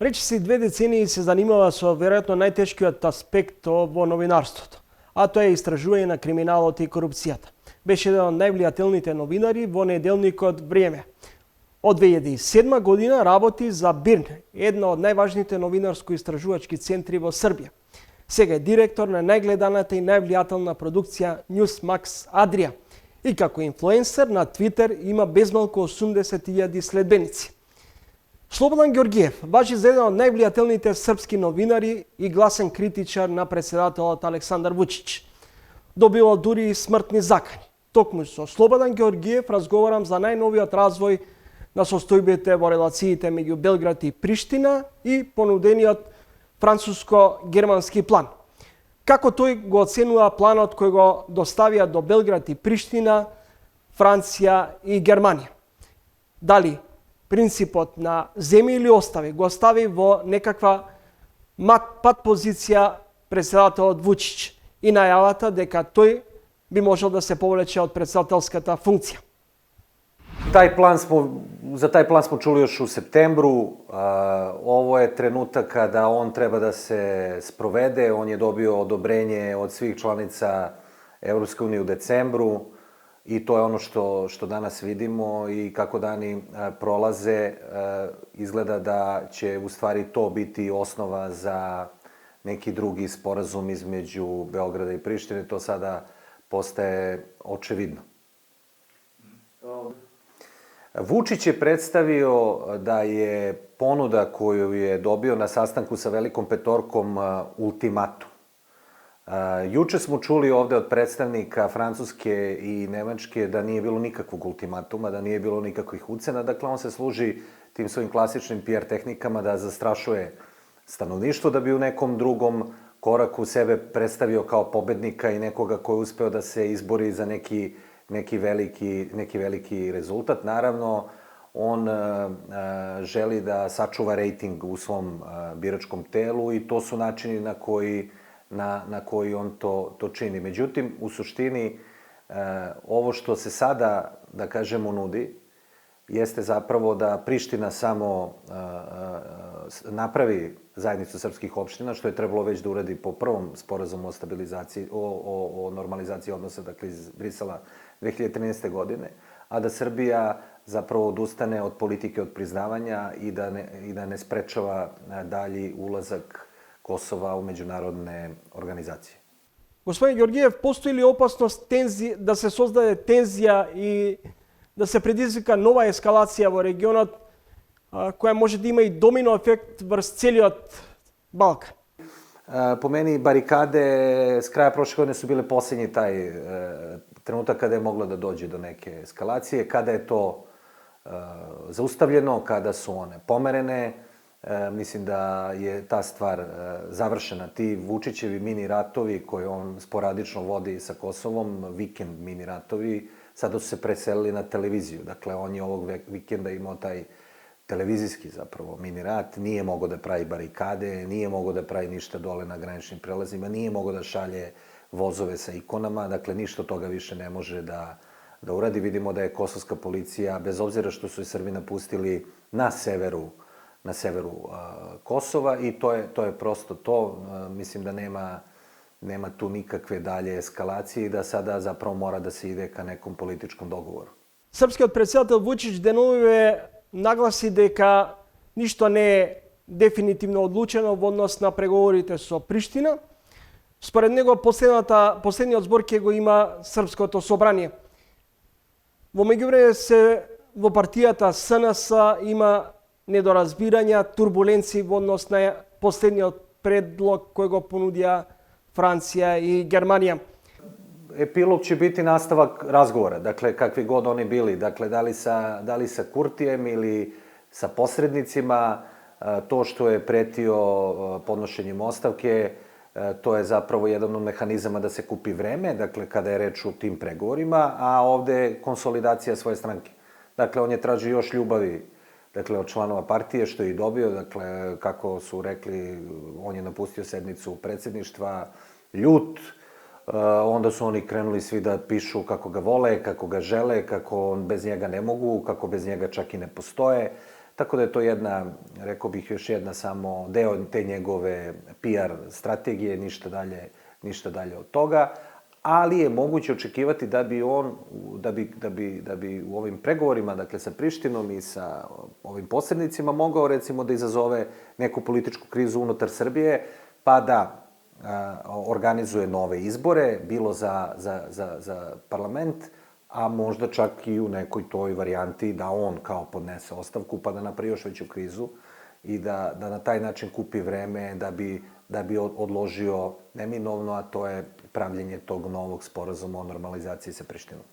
Речиси 2 децении се занимава со веројатно најтешкиот аспект во новинарството, а тоа е истражување на криминалот и корупцијата. Беше еден од највлијателните новинари во неделникот Време. Од 2007 година работи за БИРН, една од најважните новинарско-истражувачки центри во Србија. Сега е директор на најгледаната и највлијателна продукција Newsmax Adria и како инфлуенсер на Твитер има безмалку 80.000 следбеници. Слободан Ѓорѓиев важи за еден од највлијателните српски новинари и гласен критичар на председателот Александар Вучич. Добивал дури и смртни закани. Токму со Слободан Ѓорѓиев разговарам за најновиот развој на состојбите во релациите меѓу Белград и Приштина и понудениот француско-германски план. Како тој го оценува планот кој го доставија до Белград и Приштина, Франција и Германија? Дали принципот на земи или остави го стави во некаква пат позиција председателот Вучич и најавата дека тој би можел да се повлече од председателската функција? За taj plan smo čuli još u septembru. Ovo je trenutak kada on treba da se sprovede. On je dobio odobrenje od svih članica Evropske unije u decembru i to je ono što danas vidimo i kako dani prolaze. Izgleda da će u stvari to biti osnova za neki drugi sporazum između Beograda i Prištine. To sada postaje očevidno. Vučić je predstavio da je ponuda koju je dobio na sastanku sa Velikom petorkom ultimatum. Juče smo čuli ovde od predstavnika Francuske i Nemačke da nije bilo nikakvog ultimatuma, da nije bilo nikakvih ucena. Dakle, on se služi tim svojim klasičnim PR tehnikama da zastrašuje stanovništvo, da bi u nekom drugom koraku sebe predstavio kao pobednika i nekoga ko je uspeo da se izbori za neki veliki rezultat. Naravno, on želi da sačuva rejting u svom biračkom telu i to su načini na koji on to čini. Međutim, u suštini, ovo što se sada, da kažemo, nudi, jeste zapravo da Priština samo napravi zajednicu srpskih opština, što je trebalo već da uradi po prvom sporazumu o stabilizaciji, o normalizaciji odnosa, dakle iz Brisela 2013. godine, a da Srbija zapravo odustane od politike od priznavanja i da ne sprečava dalji ulazak Kosova u međunarodne organizacije. Господин Ѓорѓиев, постои ли опасност да се создаде тензија и да се предизвика нова ескалација во регионот, која може да има и домино ефект врз целиот Балкан? Po meni, barikade s kraja prošle godine su bile posljednji taj trenutak kada je moglo da dođe do neke eskalacije, kada je to zaustavljeno, kada su one pomerene. Mislim da je ta stvar završena. Ti Vučićevi mini ratovi koje on sporadično vodi sa Kosovom, vikend mini ratovi, sada su se preselili na televiziju. Dakle, on je ovog vikenda imao taj televizijski zapravo mini rat, nije mogao da pravi barikade, nije mogao da pravi ništa dole na graničnim prelazima, nije mogao da šalje vozove sa ikonama, dakle ništa od toga više ne može da uradi. Vidimo da je kosovska policija, bez obzira što su i Srbi napustili na severu Kosova i to je prosto to. Mislim da nema tu nikakve dalje eskalacije i da sada zapravo mora da se ide ka nekom političkom dogovoru. Српскиот председател Вучич деновиве нагласи дека ништо не е дефинитивно одлучено во однос на преговорите со Приштина. Според него последниот збор ќе го има Српското собрание. Во меѓувреме во партијата СНС има недоразбирања, турбуленции во однос на последниот предлог кој го понудија Франција и Германија. Epilog će biti nastavak razgovora, dakle, kakvi god oni bili. Dakle, da li sa Kurtijem ili sa posrednicima, to što je pretio podnošenjem ostavke, to je zapravo jedan od mehanizama da se kupi vreme, dakle, kada je reč o tim pregovorima, a ovde konsolidacija svoje stranke. Dakle, on je traži još ljubavi, dakle, od članova partije, što je i dobio, dakle, kako su rekli, on je napustio sednicu predsjedništva, ljut, onda su oni krenuli svi da pišu kako ga vole, kako ga žele, kako bez njega ne mogu, kako bez njega čak i ne postoje. Tako da je to jedna, rekao bih, još jedna samo deo te njegove PR strategije, ništa dalje od toga. Ali je moguće očekivati da bi on, da bi u ovim pregovorima, dakle, sa Prištinom i sa ovim posrednicima mogao, recimo, da izazove neku političku krizu unutar Srbije, pa da organizuje nove izbore, bilo za parlament, a možda čak i u nekoj toj varijanti da on kao podnese ostavku, pa da napravi još veću krizu i da na taj način kupi vreme da bi odložio neminovno, a to je pravljenje tog novog sporazuma o normalizaciji sa Prištinom.